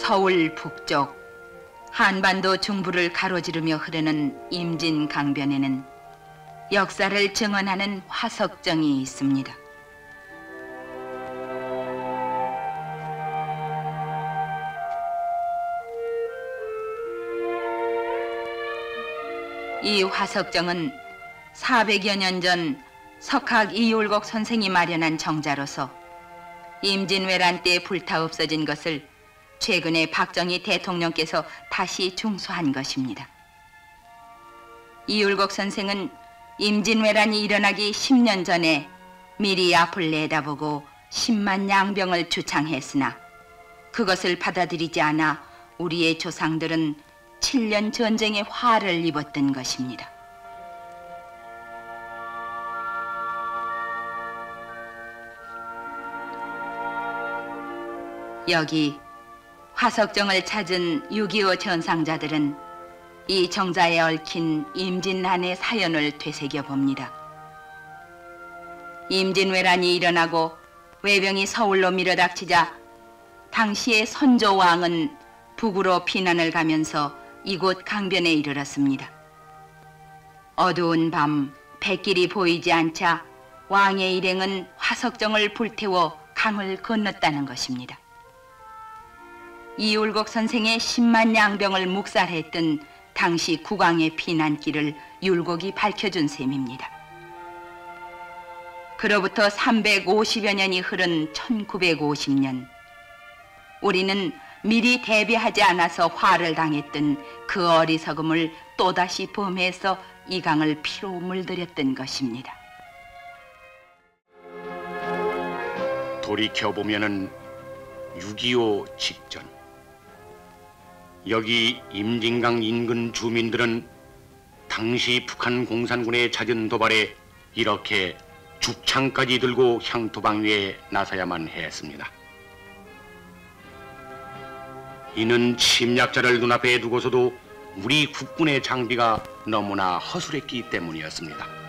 서울 북쪽 한반도 중부를 가로지르며 흐르는 임진강변에는 역사를 증언하는 화석정이 있습니다. 이 화석정은 400여 년 전 석학 이율곡 선생이 마련한 정자로서 임진왜란 때 불타 없어진 것을 최근에 박정희 대통령께서 다시 중수한 것입니다. 이율곡 선생은 임진왜란이 일어나기 10년 전에 미리 앞을 내다보고 10만 양병을 주창했으나 그것을 받아들이지 않아 우리의 조상들은 7년 전쟁의 화를 입었던 것입니다. 여기 화석정을 찾은 6.25 전상자들은 이 정자에 얽힌 임진난의 사연을 되새겨봅니다. 임진왜란이 일어나고 외병이 서울로 밀어닥치자 당시의 선조왕은 북으로 피난을 가면서 이곳 강변에 이르렀습니다. 어두운 밤 백길이 보이지 않자 왕의 일행은 화석정을 불태워 강을 건넜다는 것입니다. 이율곡 선생의 10만 양병을 묵살했던 당시 국왕의 피난길을 율곡이 밝혀준 셈입니다. 그로부터 350여 년이 흐른 1950년, 우리는 미리 대비하지 않아서 화를 당했던 그 어리석음을 또다시 범해서 이 강을 피로 물들였던 것입니다. 돌이켜보면은 6.25 직전, 여기 임진강 인근 주민들은 당시 북한 공산군의 잦은 도발에 이렇게 죽창까지 들고 향토방위에 나서야만 했습니다. 이는 침략자를 눈앞에 두고서도 우리 국군의 장비가 너무나 허술했기 때문이었습니다.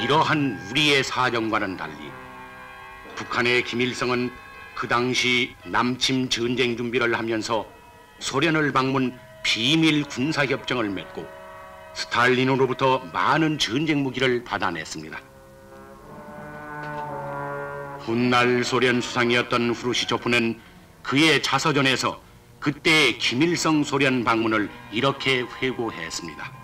이러한 우리의 사정과는 달리 북한의 김일성은 그 당시 남침 전쟁 준비를 하면서 소련을 방문 비밀 군사협정을 맺고 스탈린으로부터 많은 전쟁 무기를 받아냈습니다. 훗날 소련 수상이었던 후르시초프는 그의 자서전에서 그때 김일성 소련 방문을 이렇게 회고했습니다.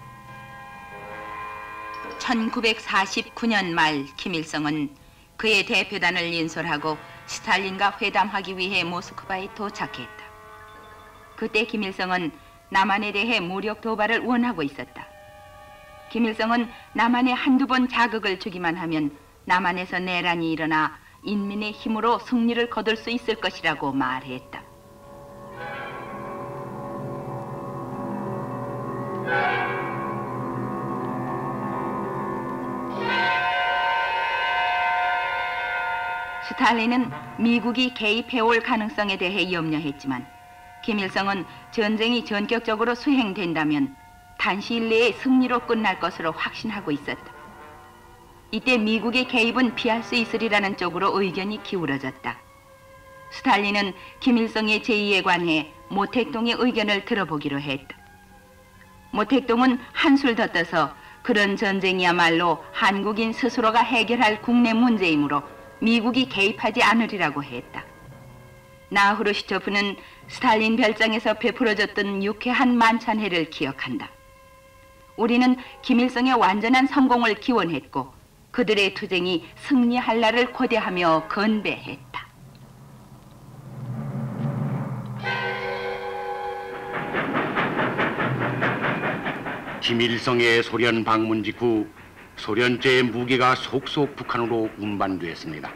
1949년 말 김일성은 그의 대표단을 인솔하고 스탈린과 회담하기 위해 모스크바에 도착했다. 그때 김일성은 남한에 대해 무력 도발을 원하고 있었다. 김일성은 남한에 한두 번 자극을 주기만 하면 남한에서 내란이 일어나 인민의 힘으로 승리를 거둘 수 있을 것이라고 말했다. 스탈린은 미국이 개입해올 가능성에 대해 염려했지만 김일성은 전쟁이 전격적으로 수행된다면 단시일 내에 승리로 끝날 것으로 확신하고 있었다. 이때 미국의 개입은 피할 수 있으리라는 쪽으로 의견이 기울어졌다. 스탈린은 김일성의 제의에 관해 모택동의 의견을 들어보기로 했다. 모택동은 한술 더 떠서 그런 전쟁이야말로 한국인 스스로가 해결할 국내 문제이므로 미국이 개입하지 않으리라고 했다. 나 후르시초프는 스탈린 별장에서 베풀어졌던 유쾌한 만찬회를 기억한다. 우리는 김일성의 완전한 성공을 기원했고 그들의 투쟁이 승리할 날을 고대하며 건배했다. 김일성의 소련 방문 직후 소련제의 무기가 속속 북한으로 운반됐습니다.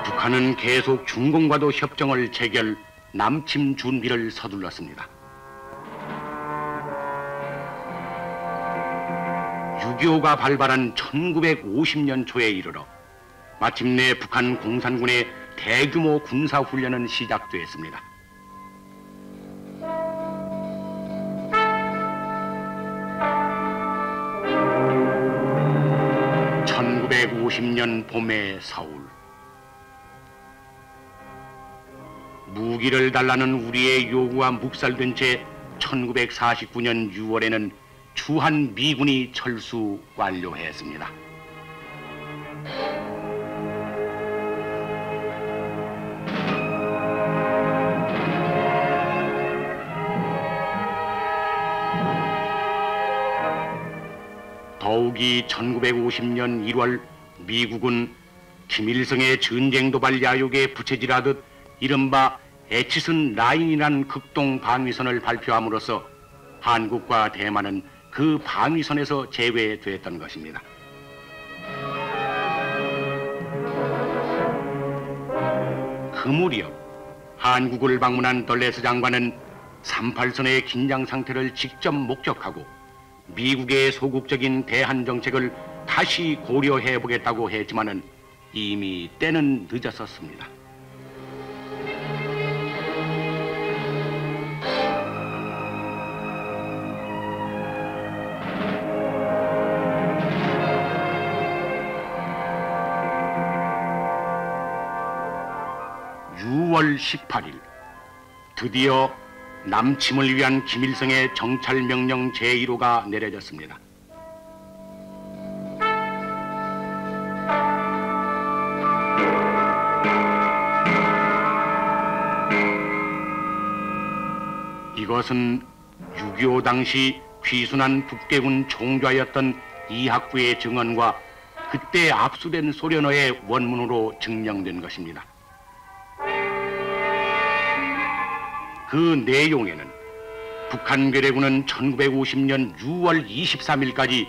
북한은 계속 중공과도 협정을 체결, 남침 준비를 서둘렀습니다. 6.25가 발발한 1950년 초에 이르러 마침내 북한 공산군의 대규모 군사훈련은 시작됐습니다. 1950년 봄의 서울. 무기를 달라는 우리의 요구가 묵살된 채 1949년 6월에는 주한 미군이 철수 완료했습니다. 더욱이 1950년 1월 미국은 김일성의 전쟁 도발 야욕에 부채질하듯 이른바 에치슨 라인이라는 극동 방위선을 발표함으로써 한국과 대만은 그 방위선에서 제외됐던 것입니다. 그 무렵 한국을 방문한 덜레스 장관은 38선의 긴장 상태를 직접 목격하고 미국의 소극적인 대한 정책을 다시 고려해 보겠다고 했지만은 이미 때는 늦었었습니다. (6월 18일) 드디어 남침을 위한 김일성의 정찰명령 제1호가 내려졌습니다. 이것은 6.25 당시 귀순한 북괴군 총좌였던 이학부의 증언과 그때 압수된 소련어의 원문으로 증명된 것입니다. 그 내용에는 북한 괴뢰군은 1950년 6월 23일까지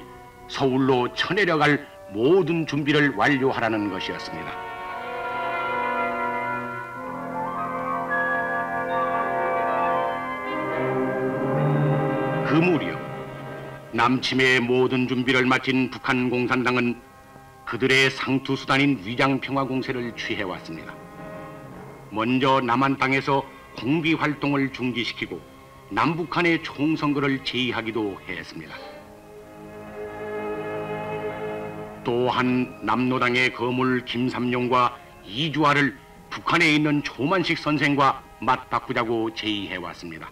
서울로 쳐내려갈 모든 준비를 완료하라는 것이었습니다. 그 무렵 남침의 모든 준비를 마친 북한 공산당은 그들의 상투수단인 위장평화공세를 취해왔습니다. 먼저 남한 땅에서 공비 활동을 중지시키고 남북한의 총선거를 제의하기도 했습니다. 또한 남노당의 거물 김삼룡과 이주아를 북한에 있는 조만식 선생과 맞바꾸자고 제의해왔습니다.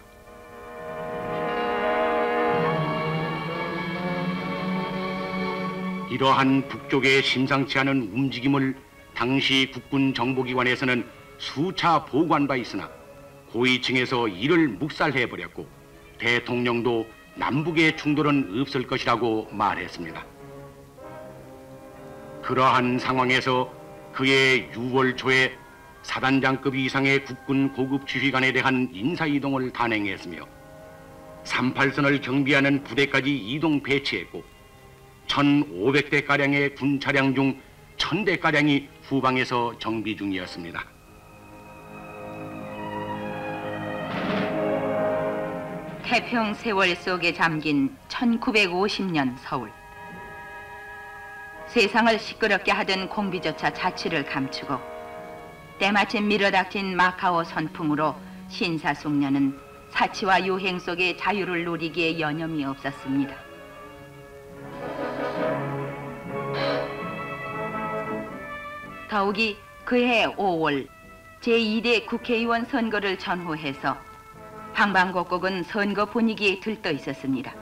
이러한 북쪽의 심상치 않은 움직임을 당시 국군 정보기관에서는 수차 보고한 바 있으나 고위층에서 이를 묵살해버렸고 대통령도 남북의 충돌은 없을 것이라고 말했습니다. 그러한 상황에서 그해 6월 초에 사단장급 이상의 국군 고급 지휘관에 대한 인사이동을 단행했으며 38선을 경비하는 부대까지 이동 배치했고 1,500대가량의 군 차량 중 1,000대가량이 후방에서 정비 중이었습니다. 태평 세월 속에 잠긴 1950년 서울. 세상을 시끄럽게 하던 공비조차 자취를 감추고 때마침 밀어닥친 마카오 선풍으로 신사숙녀는 사치와 유행 속의 자유를 누리기에 여념이 없었습니다. 더욱이 그해 5월 제2대 국회의원 선거를 전후해서 방방곡곡은 선거 분위기에 들떠 있었습니다.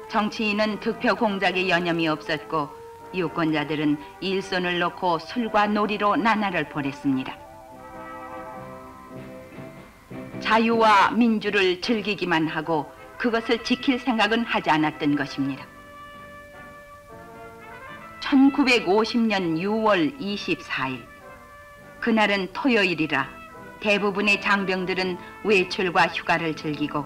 정치인은 득표 공작에 여념이 없었고 유권자들은 일손을 놓고 술과 놀이로 나날을 보냈습니다. 자유와 민주를 즐기기만 하고 그것을 지킬 생각은 하지 않았던 것입니다. 1950년 6월 24일 그날은 토요일이라 대부분의 장병들은 외출과 휴가를 즐기고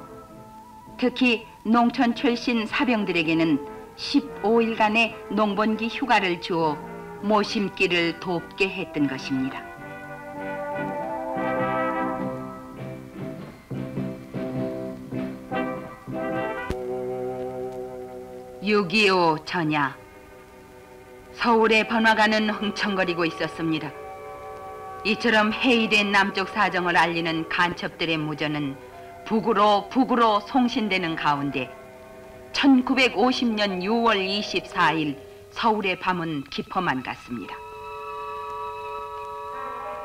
특히 농촌 출신 사병들에게는 15일간의 농번기 휴가를 주어 모심기를 돕게 했던 것입니다. (6.25) 전야 서울의 번화가는 흥청거리고 있었습니다. 이처럼 해이된 남쪽 사정을 알리는 간첩들의 무전은 북으로 송신되는 가운데 1950년 6월 24일 서울의 밤은 깊어만 갔습니다.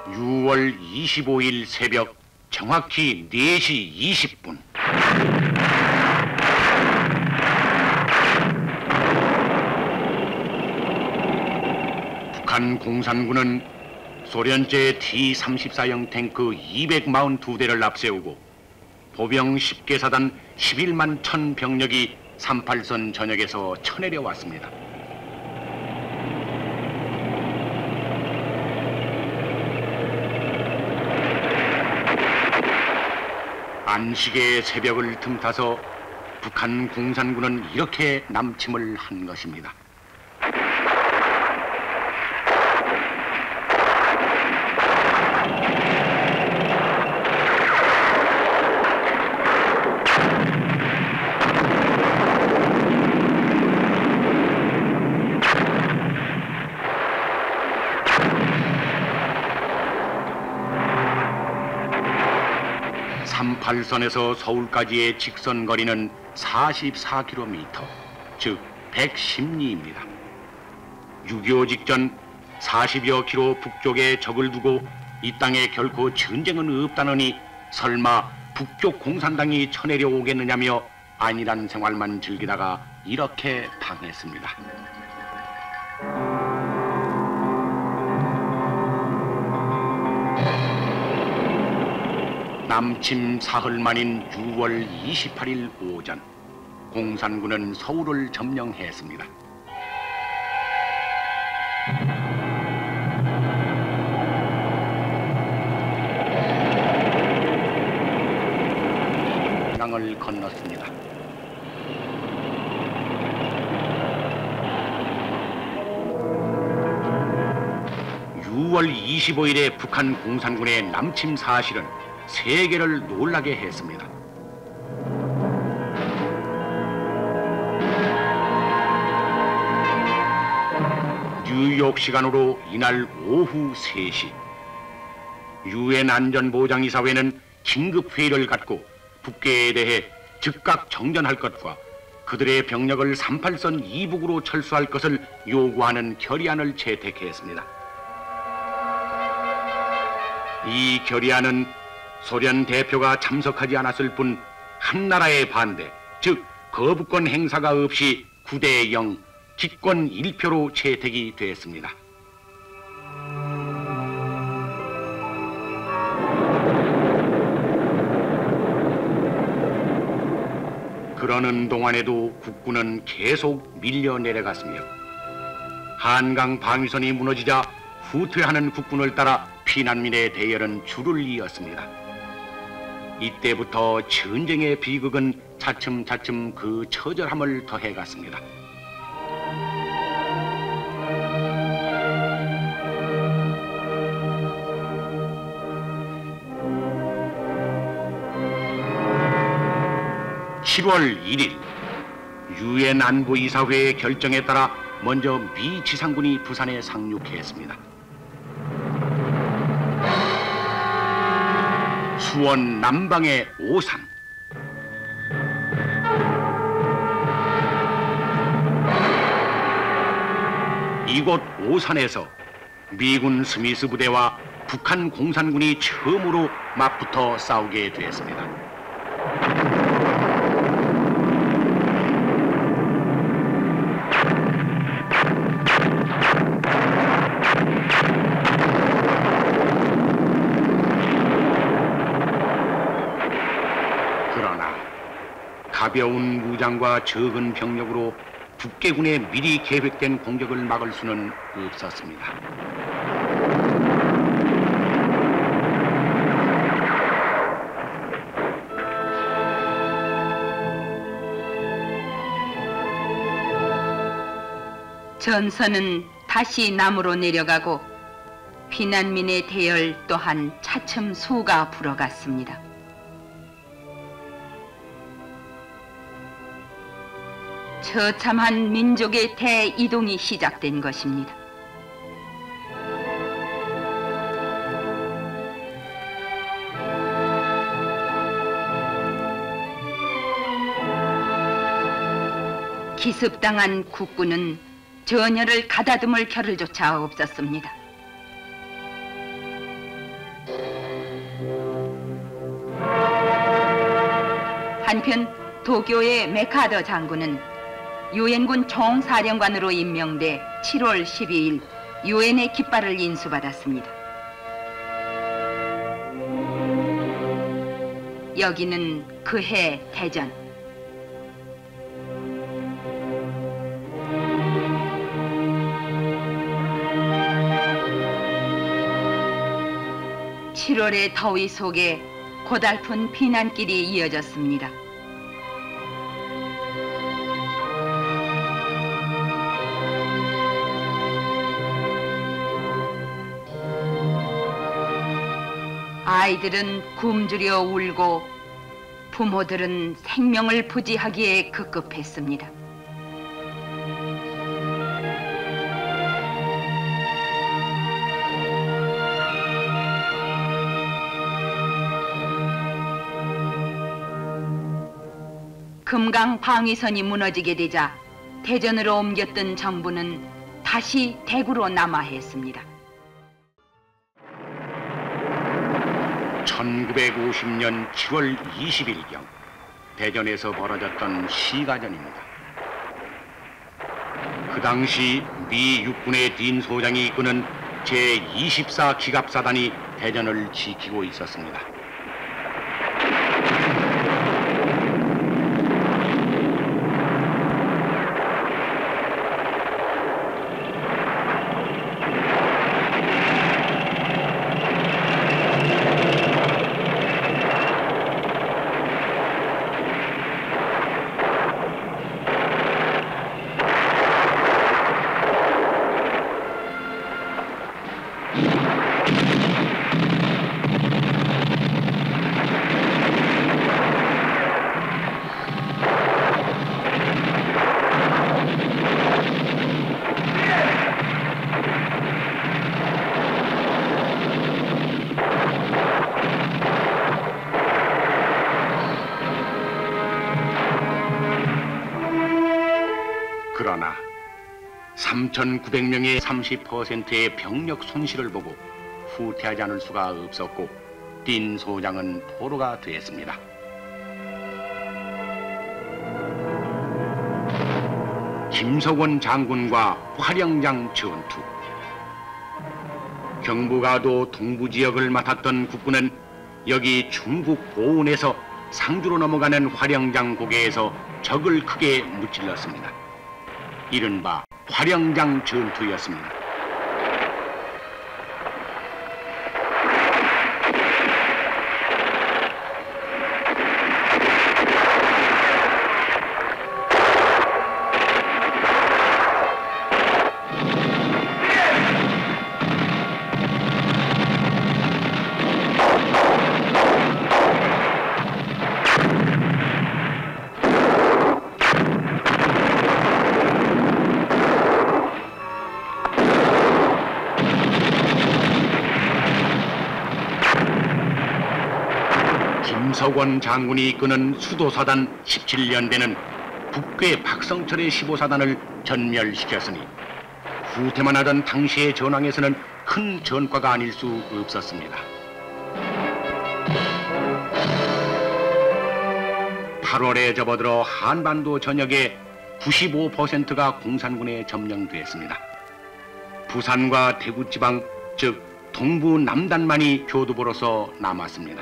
6월 25일 새벽 정확히 4시 20분. 북한 공산군은 소련제 T-34형 탱크 242대를 앞세우고 보병 10개 사단 11만 1000 병력이 38선 전역에서 쳐내려 왔습니다. 안식의 새벽을 틈타서 북한 공산군은 이렇게 남침을 한 것입니다. 삼팔선에서 서울까지의 직선 거리는 44km, 즉 110리입니다. 6.25 직전 40여 킬로 북쪽에 적을 두고 이 땅에 결코 전쟁은 없다느니 설마 북쪽 공산당이 쳐내려 오겠느냐며 안일한 생활만 즐기다가 이렇게 당했습니다. 남침 사흘 만인 6월 28일 오전, 공산군은 서울을 점령했습니다. 강을 건넜습니다. (6월 25일에) 북한 공산군의 남침 사실은 세계를 놀라게 했습니다. 뉴욕 시간으로 이날 오후 3시, 유엔 안전보장이사회는 긴급회의를 갖고 북괴에 대해 즉각 정전할 것과 그들의 병력을 38선 이북으로 철수할 것을 요구하는 결의안을 채택했습니다. 이 결의안은 소련 대표가 참석하지 않았을 뿐 한나라의 반대, 즉 거부권 행사가 없이 9대 0, 기권 1표로 채택이 됐습니다. 그러는 동안에도 국군은 계속 밀려 내려갔으며 한강 방위선이 무너지자 후퇴하는 국군을 따라 피난민의 대열은 줄을 이었습니다. 이때부터 전쟁의 비극은 차츰차츰 그 처절함을 더해갔습니다. (7월 1일) 유엔 안보이사회의 결정에 따라 먼저 미 지상군이 부산에 상륙했습니다. 수원 남방의 오산, 이곳 오산에서 미군 스미스 부대와 북한 공산군이 처음으로 맞붙어 싸우게 되었습니다. 가벼운 무장과 적은 병력으로 북괴군의 미리 계획된 공격을 막을 수는 없었습니다. 전선은 다시 남으로 내려가고 피난민의 대열 또한 차츰 수가 불어갔습니다. 처참한 민족의 대이동이 시작된 것입니다. 기습당한 국군은 전열을 가다듬을 겨를조차 없었습니다. 한편 도쿄의 메카더 장군은 유엔군 총사령관으로 임명돼 7월 12일 유엔의 깃발을 인수받았습니다. 여기는 그해 대전. (7월의) 더위 속에 고달픈 피난길이 이어졌습니다. 아이들은 굶주려 울고 부모들은 생명을 부지하기에 급급했습니다. 금강 방위선이 무너지게 되자 대전으로 옮겼던 정부는 다시 대구로 남하했습니다. 1950년 7월 20일경 대전에서 벌어졌던 시가전입니다. 그 당시 미 육군의 딘 소장이 이끄는 제24 기갑사단이 대전을 지키고 있었습니다. 그러나 3,900명의 30%의 병력 손실을 보고 후퇴하지 않을 수가 없었고 딘 소장은 포로가 되었습니다. 김석원 장군과 화령장 전투. 경부가도 동부지역을 맡았던 국군은 여기 중국 보은에서 상주로 넘어가는 화령장 고개에서 적을 크게 무찔렀습니다. 이른바 화령장 전투였습니다. 김석원 장군이 이끄는 수도사단 17년대는 북괴 박성철의 15사단을 전멸시켰으니 후퇴만 하던 당시의 전황에서는 큰 전과가 아닐 수 없었습니다. 8월에 접어들어 한반도 전역의 95%가 공산군에 점령됐습니다. 부산과 대구 지방, 즉 동부 남단만이 교두보로서 남았습니다.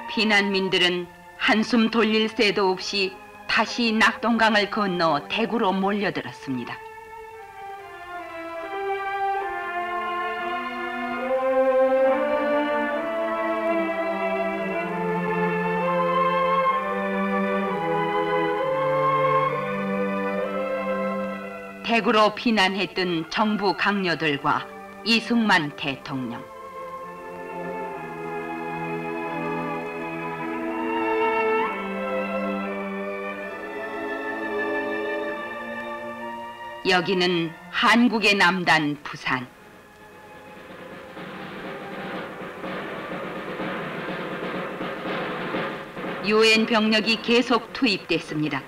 피난민들은 한숨 돌릴 새도 없이 다시 낙동강을 건너 대구로 몰려들었습니다. 대구로 피난했던 정부 강요들과 이승만 대통령. 여기는 한국의 남단 부산. 유엔 병력이 계속 투입됐습니다.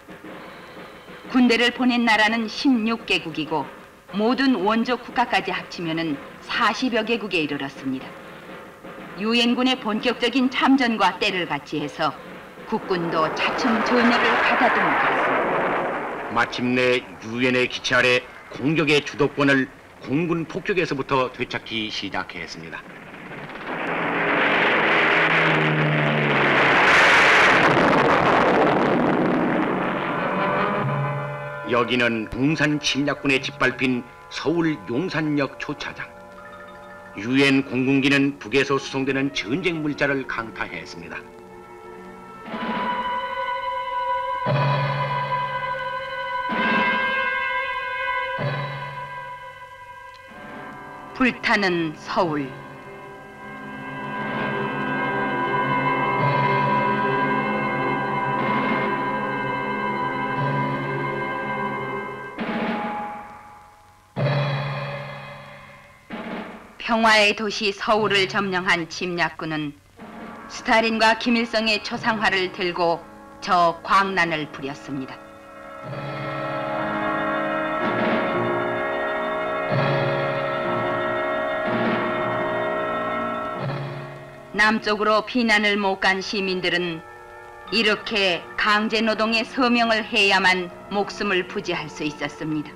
군대를 보낸 나라는 16개국이고 모든 원조 국가까지 합치면은 40여 개국에 이르렀습니다. 유엔군의 본격적인 참전과 때를 같이해서 국군도 차츰 전열을 가다듬었습니다. 마침내 유엔의 기치 아래 공격의 주도권을 공군 폭격에서부터 되찾기 시작했습니다. 여기는 공산 침략군에 짓밟힌 서울 용산역 초차장. 유엔 공군기는 북에서 수송되는 전쟁 물자를 강타했습니다. 불타는 서울. 평화의 도시 서울을 점령한 침략군은 스탈린과 김일성의 초상화를 들고 저 광란을 부렸습니다. 남쪽으로 피난을 못 간 시민들은 이렇게 강제노동의 서명을 해야만 목숨을 부지할 수 있었습니다.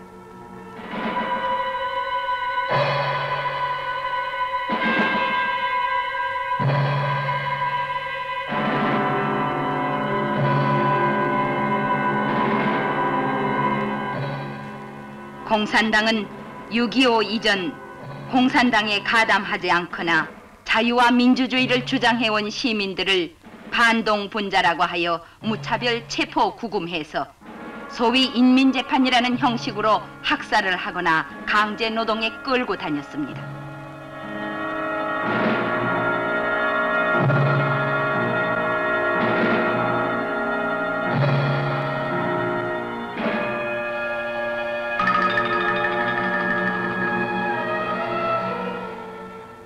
공산당은 6.25 이전 공산당에 가담하지 않거나 자유와 민주주의를 주장해온 시민들을 반동분자라고 하여 무차별 체포 구금해서 소위 인민재판이라는 형식으로 학살을 하거나 강제노동에 끌고 다녔습니다.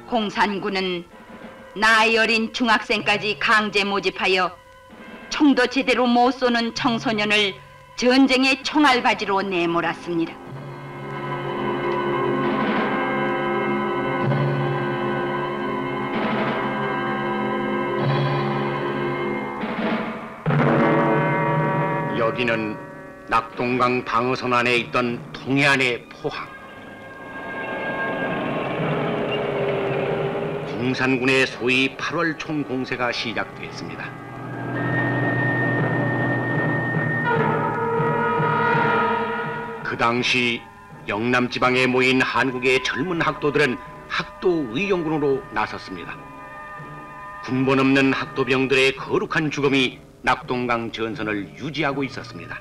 공산군은 나이 어린 중학생까지 강제 모집하여 총도 제대로 못 쏘는 청소년을 전쟁의 총알바지로 내몰았습니다. 여기는 낙동강 방어선 안에 있던 동해안의 포항. 공산군의 소위 8월 총공세가 시작됐습니다. 그 당시 영남 지방에 모인 한국의 젊은 학도들은 학도 의용군으로 나섰습니다. 군번 없는 학도병들의 거룩한 죽음이 낙동강 전선을 유지하고 있었습니다.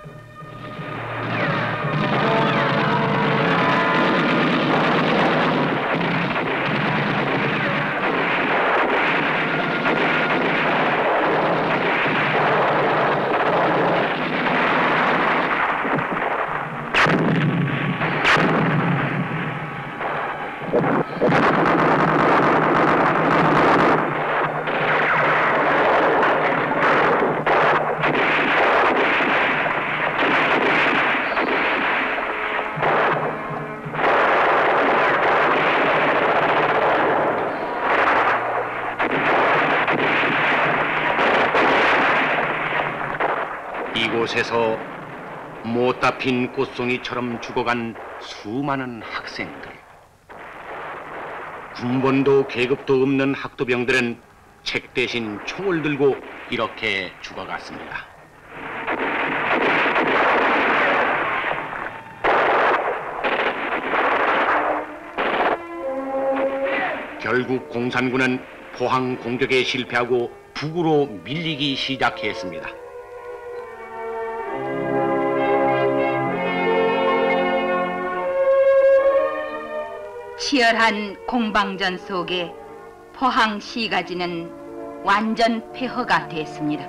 이곳에서 못다 핀 꽃송이처럼 죽어간 수많은 학생들. 군번도 계급도 없는 학도병들은 책 대신 총을 들고 이렇게 죽어갔습니다. 결국 공산군은 포항 공격에 실패하고 북으로 밀리기 시작했습니다. 치열한 공방전 속에 포항 시가지는 완전 폐허가 됐습니다.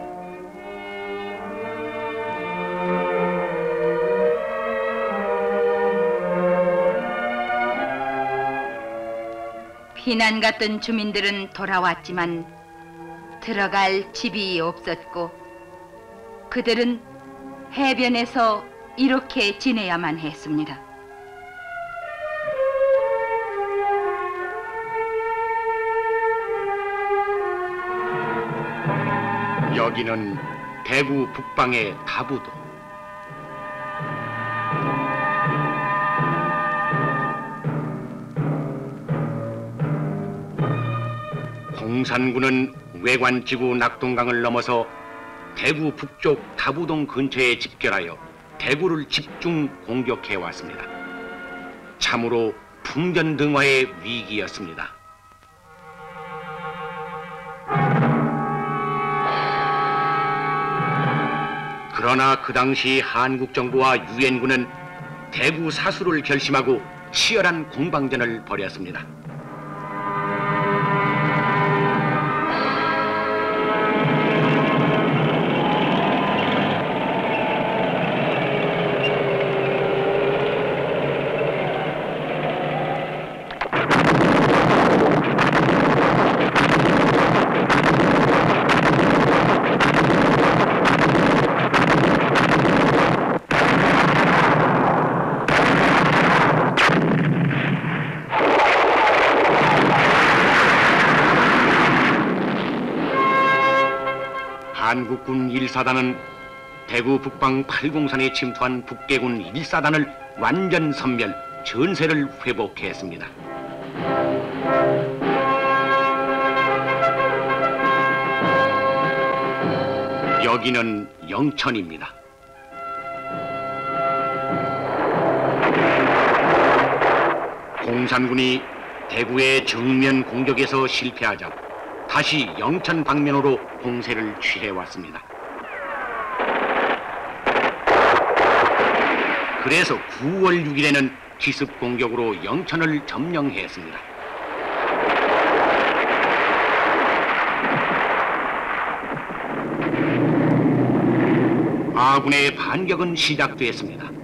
피난 갔던 주민들은 돌아왔지만 들어갈 집이 없었고 그들은 해변에서 이렇게 지내야만 했습니다. 여기는 대구 북방의 다부도. 공산군은 외관지구 낙동강을 넘어서 대구 북쪽 다부동 근처에 집결하여 대구를 집중 공격해 왔습니다. 참으로 풍전등화의 위기였습니다. 그러나 그 당시 한국 정부와 유엔군은 대구 사수를 결심하고 치열한 공방전을 벌였습니다. 한국군 1사단은 대구 북방 8공산에 침투한 북계군 1사단을 완전 섬멸, 전세를 회복했습니다. 여기는 영천입니다. 공산군이 대구의 정면 공격에서 실패하자 다시 영천 방면으로 공세를 취해왔습니다. 그래서 9월 6일에는 기습 공격으로 영천을 점령했습니다. 아군의 반격은 시작됐습니다.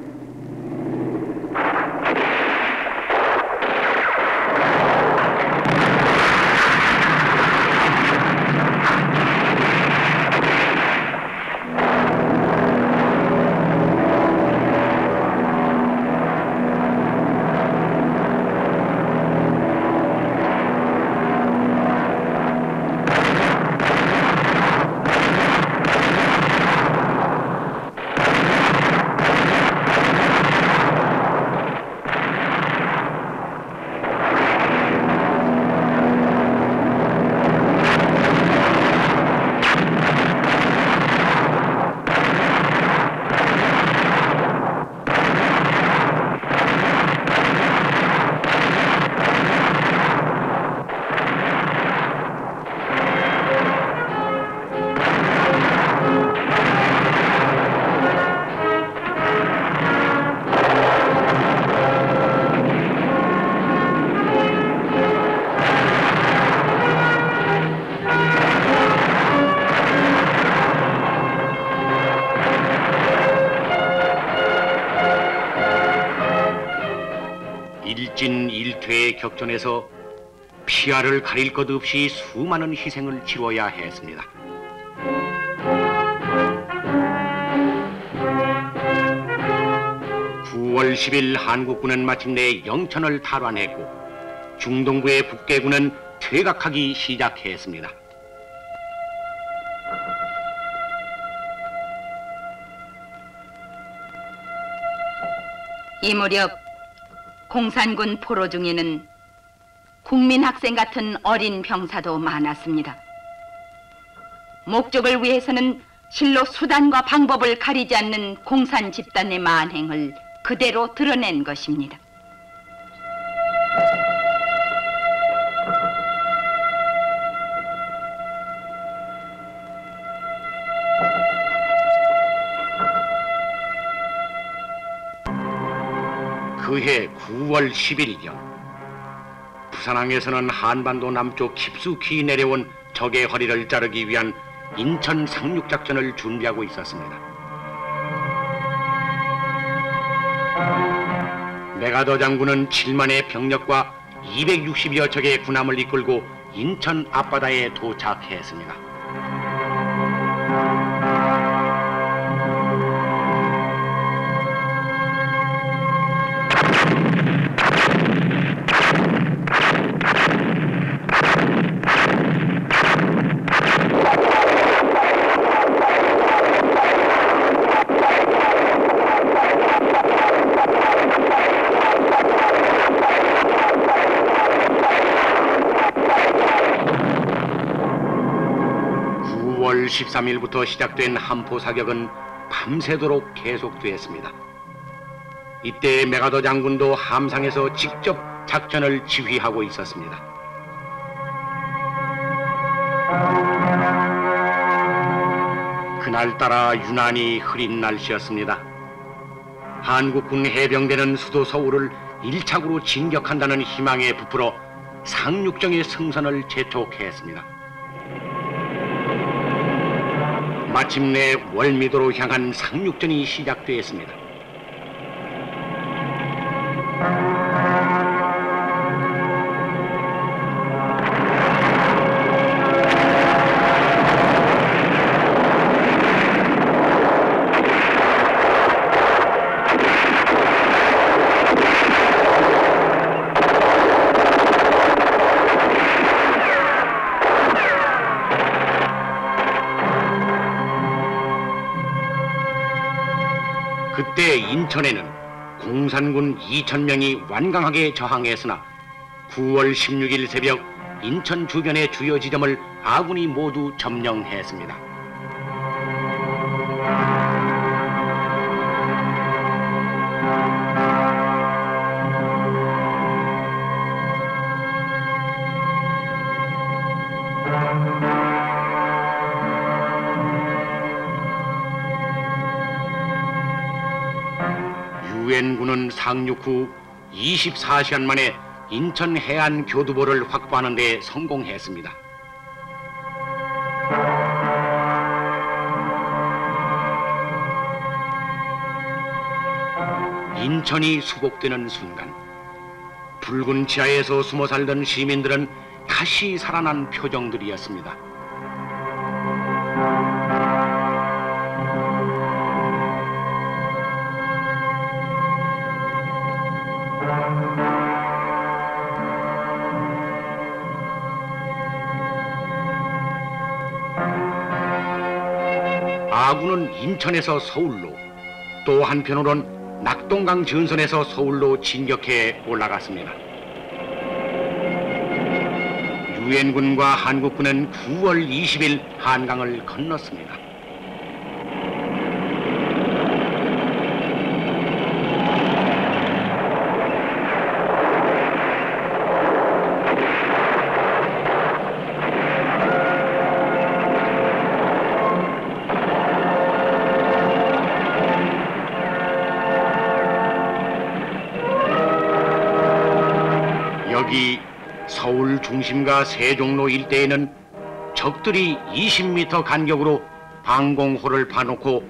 일진일퇴의 격전에서 피아를 가릴 것 없이 수많은 희생을 치러야 했습니다. (9월 10일) 한국군은 마침내 영천을 탈환했고 중동부의 북계군은 퇴각하기 시작했습니다. 이 무렵 공산군 포로 중에는 국민학생 같은 어린 병사도 많았습니다. 목적을 위해서는 실로 수단과 방법을 가리지 않는 공산 집단의 만행을 그대로 드러낸 것입니다. 그해 9월 10일경 부산항에서는 한반도 남쪽 깊숙이 내려온 적의 허리를 자르기 위한 인천 상륙작전을 준비하고 있었습니다. 메가더 장군은 7만의 병력과 260여 척의 군함을 이끌고 인천 앞바다에 도착했습니다. 9월 13일부터 시작된 함포 사격은 밤새도록 계속되었습니다. 이때 메가더 장군도 함상에서 직접 작전을 지휘하고 있었습니다. 그날따라 유난히 흐린 날씨였습니다. 한국군 해병대는 수도 서울을 1착으로 진격한다는 희망에 부풀어 상륙정의 승선을 재촉했습니다. 마침내 월미도로 향한 상륙전이 시작되었습니다. 그때 인천에는 공산군 2,000명이 완강하게 저항했으나 9월 16일 새벽 인천 주변의 주요 지점을 아군이 모두 점령했습니다. 유엔군은 상륙 후 24시간 만에 인천 해안 교두보를 확보하는 데 성공했습니다. 인천이 수복되는 순간 붉은 지하에서 숨어 살던 시민들은 다시 살아난 표정들이었습니다. 아군은 인천에서 서울로, 또 한편으론 낙동강 전선에서 서울로 진격해 올라갔습니다. 유엔군과 한국군은 9월 20일 한강을 건넜습니다. 여기 서울 중심과 세종로 일대에는 적들이 20m 간격으로 방공호를 파놓고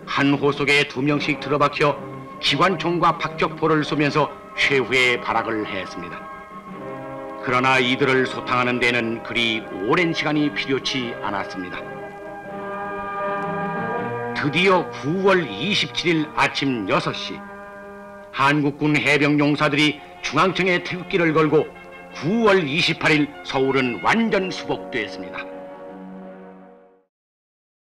한 호 속에 2명씩 들어박혀 기관총과 박격포를 쏘면서 최후의 발악을 했습니다. 그러나 이들을 소탕하는 데는 그리 오랜 시간이 필요치 않았습니다. 드디어 9월 27일 아침 6시 한국군 해병용사들이 중앙청에 태극기를 걸고 9월 28일 서울은 완전 수복되었습니다.